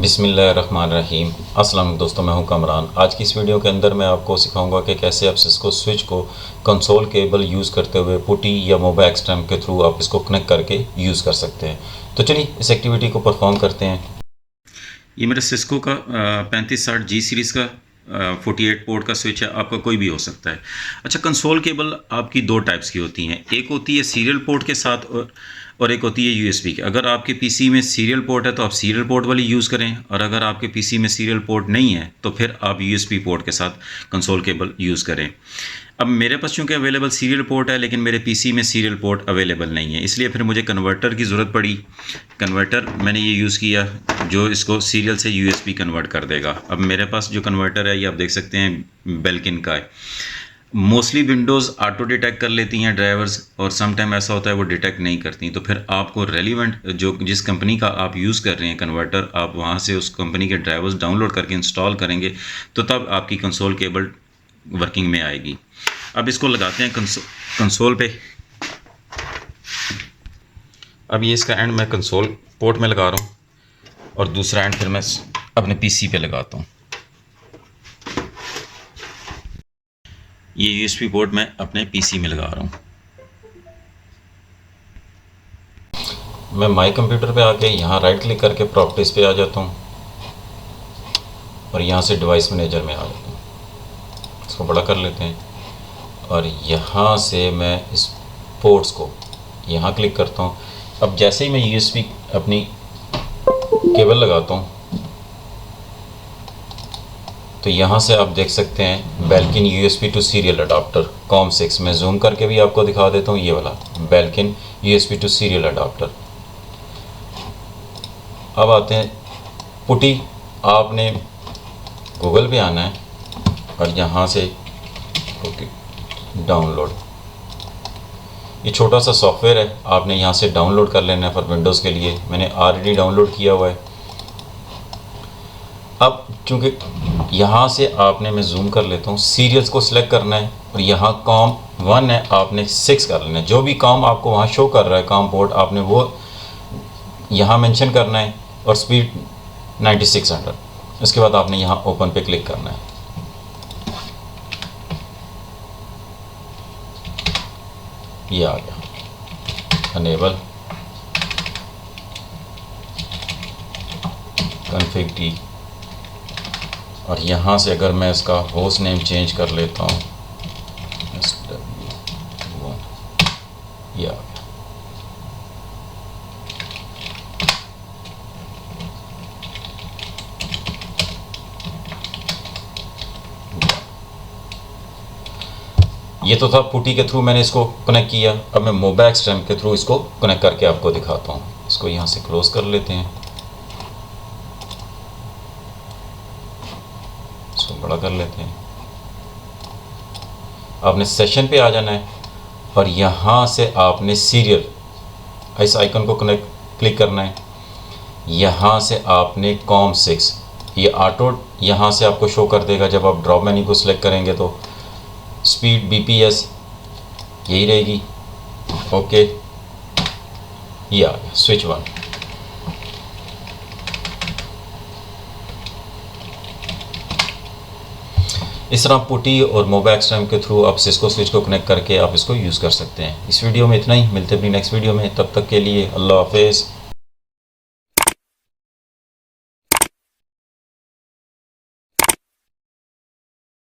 बिस्मिल्लाहिर्रहमानिर्रहीम। अस्सलाम वालेकुम दोस्तों, मैं हूं कमरान। आज की इस वीडियो के अंदर मैं आपको सिखाऊंगा कि कैसे आप सिस्को स्विच को कंसोल केबल यूज़ करते हुए पुटी या मोबा एक्सट्रैम के थ्रू आप इसको कनेक्ट करके यूज़ कर सकते हैं। तो चलिए इस एक्टिविटी को परफॉर्म करते हैं। ये मेरा सिस्को का 3560 जी सीरीज़ का 48 पोर्ट का स्विच है। आपका कोई भी हो सकता है। अच्छा, कंसोल केबल आपकी दो टाइप्स की होती हैं। एक होती है सीरियल पोर्ट के साथ और एक होती है यूएसबी की। अगर आपके पीसी में सीरियल पोर्ट है तो आप सीरियल पोर्ट वाली यूज़ करें, और अगर आपके पीसी में सीरियल पोर्ट नहीं है तो फिर आप यूएसबी पोर्ट के साथ कंसोल केबल यूज़ करें। अब मेरे पास चूँकि अवेलेबल सीरियल पोर्ट है, लेकिन मेरे पीसी में सीरियल पोर्ट अवेलेबल नहीं है, इसलिए फिर मुझे कन्वर्टर की ज़रूरत पड़ी। कन्वर्टर मैंने ये यूज़ किया जो इसको सीरियल से यूएसबी कन्वर्ट कर देगा। अब मेरे पास जो कन्वर्टर है ये आप देख सकते हैं बेल्किन का है। मोस्टली विंडोज़ ऑटो डिटेक्ट कर लेती हैं ड्राइवर्स, और सम टाइम ऐसा होता है वो डिटेक्ट नहीं करती। तो फिर आपको रेलिवेंट जो जिस कंपनी का आप यूज़ कर रहे हैं कन्वर्टर, आप वहाँ से उस कंपनी के ड्राइवर्स डाउनलोड करके इंस्टॉल करेंगे तो तब आपकी कंसोल केबल वर्किंग में आएगी। अब इसको लगाते हैं कंसोल पे। अब ये इसका एंड मैं कंसोल पोर्ट में लगा रहा हूँ और दूसरा एंड फिर मैं अपने पीसी पे लगाता हूँ। ये यूएसबी पोर्ट मैं अपने पीसी में लगा रहा हूँ। मैं माई कंप्यूटर पे आके यहाँ राइट क्लिक करके प्रॉपर्टीज़ पे आ जाता हूँ और यहाँ से डिवाइस मैनेजर में आ जाता हूँ। इसको बड़ा कर लेते हैं और यहाँ से मैं इस पोर्ट्स को यहाँ क्लिक करता हूँ। अब जैसे ही मैं यूएसबी अपनी केबल लगाता हूँ तो यहाँ से आप देख सकते हैं Belkin USB to serial adapter COM6। मैं जूम करके भी आपको दिखा देता हूँ। ये वाला Belkin USB to serial adapter. अब आते हैं पुटी। आपने गूगल पे आना है और यहाँ से डाउनलोड, ये छोटा सा सॉफ्टवेयर है, आपने यहाँ से डाउनलोड कर लेना है फॉर विंडोज़ के लिए। मैंने ऑलरेडी डाउनलोड किया हुआ है। अब चूँकि यहाँ से आपने, मैं जूम कर लेता हूँ, सीरियल्स को सिलेक्ट करना है और यहाँ COM1 है, आपने 6 कर लेना है। जो भी काम आपको वहाँ शो कर रहा है COM पोर्ट, आपने वो यहाँ मेंशन करना है और स्पीड 9600। उसके बाद आपने यहाँ ओपन पे क्लिक करना है। ये आ गया अनेबल कॉन्फ़िग टी। और यहाँ से अगर मैं इसका होस्ट नेम चेंज कर लेता हूँ SW1, ये आ गया। ये तो था पुटी के थ्रू मैंने इसको कनेक्ट किया। अब मैं मोबा एक्सट्रैम के थ्रू इसको कनेक्ट करके आपको दिखाता हूँ। इसको यहाँ से क्लोज कर लेते हैं, इसको बड़ा कर लेते हैं। आपने सेशन पे आ जाना है और यहाँ से आपने सीरियल इस आइकन को क्लिक करना है। यहाँ से आपने COM6, ये ऑटो यहाँ से आपको शो कर देगा जब आप ड्रॉप मेन्यू को सिलेक्ट करेंगे। तो स्पीड BPS यही रहेगी। ओके, ये आ गया स्विच 1। इस तरह पुटी और मोबा एक्सट्रैम के थ्रू आप सिस्को स्विच को कनेक्ट करके आप इसको यूज़ कर सकते हैं। इस वीडियो में इतना ही। मिलते हैं अपनी नेक्स्ट वीडियो में। तब तक के लिए अल्लाह हाफिज़।